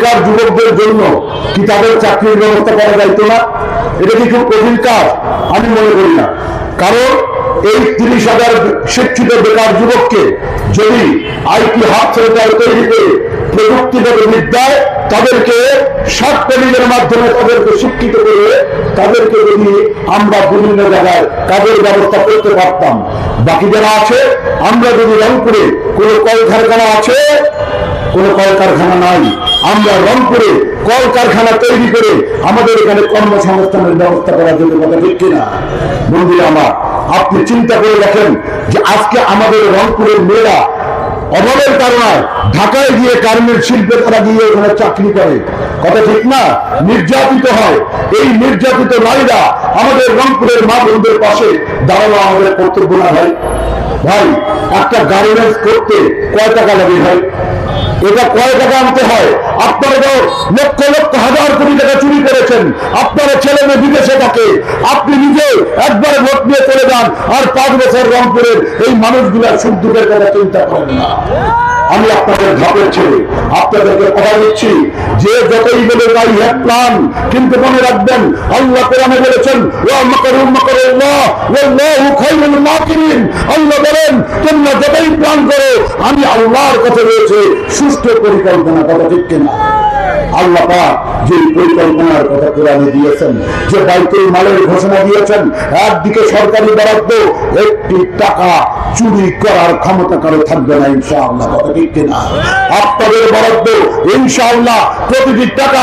বেকার যুবকদের জন্য কি তাদের চাকরির ব্যবস্থা করা যাইতো না? এটা কি খুব কঠিন কাজ? আমি মনে করি না। কারণ এই 30,000 শিক্ষিত বেকার যুবককে যদি আইটি হাব সেন্টার তৈরিতে প্রযুক্তিগত বিদ্যায় তাদেরকে শর্ট ট্রেনিংয়ের মাধ্যমে তাদেরকে শিক্ষিত করে তাদেরকে যদি আমরা বিভিন্ন জায়গায় কাজের ব্যবস্থা করতে পারতাম, বাকি যারা আছে, আমরা যদি রংপুরে কোনো কলকারখানা আছে, কোনো কলকারখানা নাই, আমরা রংপুরে কলকারখানা তৈরি করে আমাদের এখানে কর্মসংস্থানের ব্যবস্থা করা যেতে, কথা ঠিক কিনা? বন্ধুরা আমার, আপনি চিন্তা করে দেখেন যে আজকে আমাদের রংপুরের মেয়েরা অভাবের কারণে ঢাকায় গিয়ে গার্মেন্ট শিল্পে তারা গিয়ে ওখানে চাকরি করে, কথা ঠিক না? নির্যাতিত হয়। এই নির্যাতিত নারীরা আমাদের রংপুরের মা বোনদের পাশে দাঁড়ানো আমাদের কর্তব্য না ভাই? ভাই, একটা গার্মেন্টস করতে কয় টাকা লাগে ভাই? এটা কয় টাকা আনতে হয়? আপনারা তো লক্ষ লক্ষ হাজার কোটি টাকা চুরি করেছেন, আপনারা ছেলে মেয়ে বিদেশে থাকে, আপনি নিজে একবারে ভোট নিয়ে চলে যান আর 5 বছর রংপুরের এই মানুষগুলার সুখ দুঃখের কথা চিন্তা করেন না। আমি আপনাদের ধাপের ছেলে, আপনাদেরকে কথা দিচ্ছি যে যতই বলে তাই হ্যাঁ প্ল্যান, কিন্তু মনে রাখবেন আল্লাহ কোরআনে বলেছেন আল্লাহ বলেন তোমরা যতই প্ল্যান করো আমি আল্লাহর কথা রয়েছে সুষ্ঠু পরিকল্পনা, কথা ঠিক কিনা? আল্লাহ পাক যে পরিকল্পনার কথা কোরআনে দিয়েছেন, যে বাইতুল মালের ঘোষণা দিয়েছেন, একদিকে সরকারি বরাদ্দ, একটি টাকা চুরি করার ক্ষমতা কারো থাকবে না ইনশাআল্লাহ, কথা ঠিক কিনা? আপনাদের বরাদ্দ ইনশাআল্লাহ প্রতিটি টাকা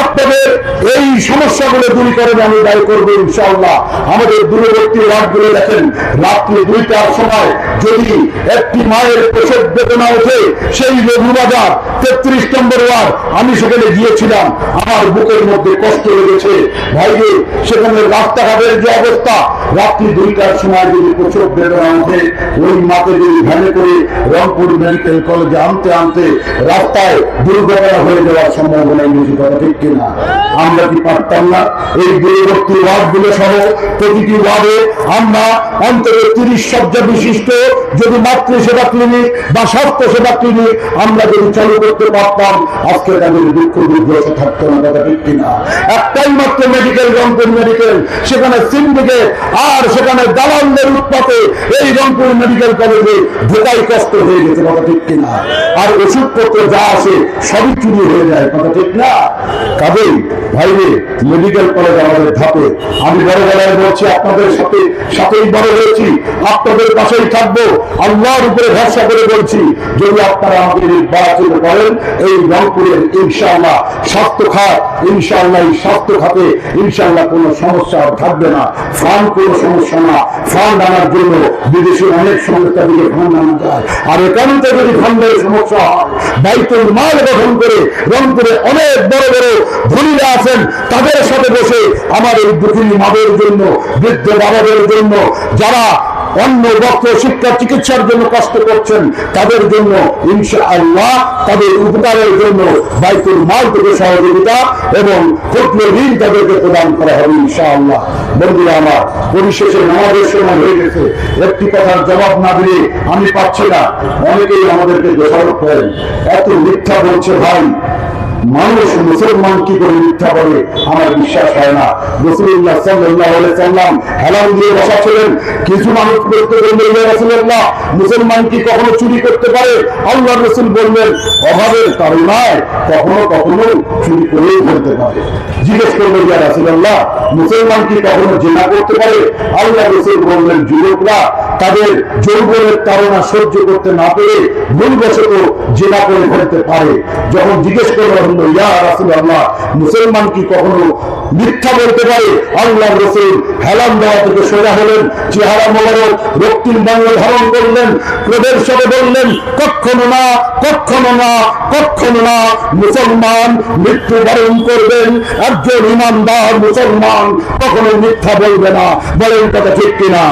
আপনাদের এই সমস্যাগুলো দূর করে আমি দায়ী করবো ইনশাআল্লাহ। আমাদের দূরবর্তী ওয়ার্ডগুলো দেখেন, রাত্রি 2টার সময় যদি একটি মায়ের প্রসব বেদনা ওঠে, সেই রঘুবাজার 33 নম্বর ওয়ার্ড, আমি সেখানে গিয়েছিলাম, আমার বুকের মধ্যে কষ্ট লেগেছে ভাইরে। সেখানে রাস্তাঘাটের যে অবস্থা, রাত্রি 2টার সময় যদি প্রসব বেদনা ওঠে, ওই মাকে যদি ভ্যানে করে রংপুর মেডিকেল কলেজে আনতে আনতে রাস্তায় দুর্ঘটনা হয়ে যাওয়ার সম্ভাবনা বেশি, কথা ঠিক কিনা? আমরা কি পারতাম না এই দূরবর্তী ওয়ার্ডগুলো সহ প্রতিটি ওয়ার্ডে আমরা অন্তত 30 শয্যা বিশিষ্ট যদি মাতৃসেবা ক্লিনিক বা স্বাস্থ্য সেবা ক্লিনিক আমরা যদি চালু করতে পারতাম, আজকে তাদের দুঃখ দুর্দশা থাকতো না, কথা ঠিক কিনা? একটাই মাত্র মেডিকেল, রংপুর মেডিকেল, সেখানে সিন্ডিকেট আর সেখানে দালালদের উৎপাতে এই রংপুর মেডিকেল কলেজে ঢোকাই কষ্ট হয়ে গেছে, কথা ঠিক কিনা? আর ওষুধপত্র যা আসে সবই চুরি হয়ে যায়, কথা ঠিক না? কাজেই ভাইরে, মেডিকেল কলেজ আমাদের ধাপে। আমি বড় গলায় বলছি, আপনাদের সাথেই বড় হয়েছি, আপনাদের পাশেই থাকবো, আল্লাহর উপরে ভরসা করে বলছি, যদি আপনারা আমাকে নির্বাচিত করেন এই রংপুরের ইনশাআল্লাহ স্বাস্থ্য খাত, ইনশাআল্লাহ এই স্বাস্থ্য খাতে ইনশাআল্লাহ কোনো সমস্যা থাকবে না। ফান্ড কোনো সমস্যা না, ফান্ড আনার জন্য বিদেশে অনেক সংস্থা থেকে ফান্ড আনা যায়, আর একান্তে যদি ফান্ডের সমস্যা হয়, বাইতুল মাল গঠন করে রংপুরে অনেক বড় বড় ধনীরা আছেন, তাদের সাথে বসে আমার এই দুঃখিনী মাদের জন্য, বৃদ্ধ বাবাদের জন্য, যারা অন্য বস্ত্র শিক্ষা চিকিৎসার জন্য কষ্ট করছেন, তাদের জন্য ইনশাআল্লাহ তাদের উপকারের জন্য বাইতুল মাল থেকে সহযোগিতা এবং ক্ষুদ্র ঋণ তাদেরকে প্রদান করা হবে ইনশাআল্লাহ। বন্ধুরা আমার, পরিশেষে নামাজের সময় হয়ে গেছে, একটি কথার জবাব না দিলে আমি পাচ্ছি না। অনেকেই আমাদেরকে দোষারোপ করেন, এত মিথ্যা বলছে ভাই। মানুষ মুসলমান কি করে মিথ্যা বলে আমার বিশ্বাস হয় না। রাসূলুল্লাহ সাল্লাল্লাহু আলাইহি ওয়াসাল্লাম হেলান দিয়ে বসা ছিলেন, কিছু মানুষ করতে বললেন ইয়া রাসূলুল্লাহ মুসলমান কি কখনো চুরি করতে পারে? আল্লাহর রাসূল বললেন অভাবের কারণে কখনো কখনো চুরি করেই ফেলতে পারে। জিজ্ঞেস করলেন ইয়া রাসূলুল্লাহ মুসলমান কি কখনো জিনা করতে পারে? আল্লাহর রাসূল বললেন যুবকরা তাদের যৌবনের তাড়না সহ্য করতে না পেরে ভুলবশত জিনা করে ফেলতে পারে। যখন জিজ্ঞেস করলেন ইয়া রাসূলুল্লাহ মুসলমান কি কখনো মিথ্যা বলতে পারে? আল্লাহর রাসূল হেলান দেওয়া থেকে সোজা হলেন, চেহারা মোবারক রক্তিম বাংলা ধারণ করলেন, ক্রোধের সাথে বললেন কখনো না, কখনো না, কখনো না মুসলমান মৃত্যুবরণ করবেন, একজন ইমানদার মুসলমান কখনো মিথ্যা বলবে না। বলেন কথা ঠিক কিনা?